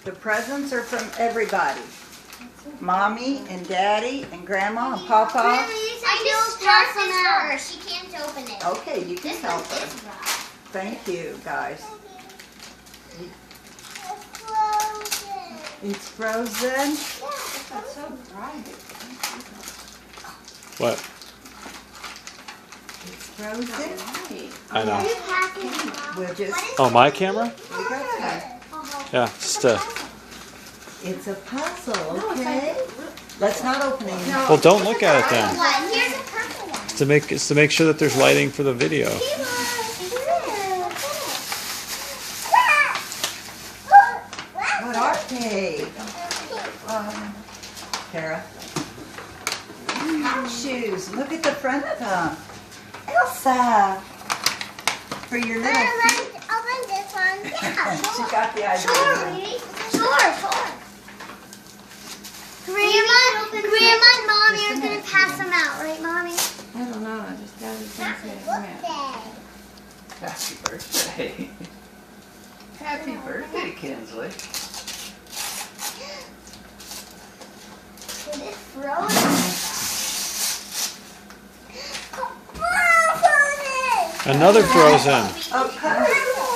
The presents are from everybody. Mommy and Daddy and Grandma and Papa. I just pass them out. She can't open it. Okay, you can This help one her. is rough. Thank you, guys. It's frozen. That's so bright. What? It's frozen. I know. We'll just. Oh, my camera? We got time. Yeah, just It's a puzzle, okay? Let's not open it. well, don't look at it then. What? Here's a purple one. It's to make sure that there's lighting for the video. What are they? Tara. House shoes. Look at the front of them. Elsa. For your little feet. Open this one. Yeah, She got the idea. Sure. Grandma and Mommy are going to pass them out, right, Mommy? I don't know. I just got it. Happy birthday. Happy birthday. Happy birthday, Kinsley. It is frozen. Another frozen. A puzzle.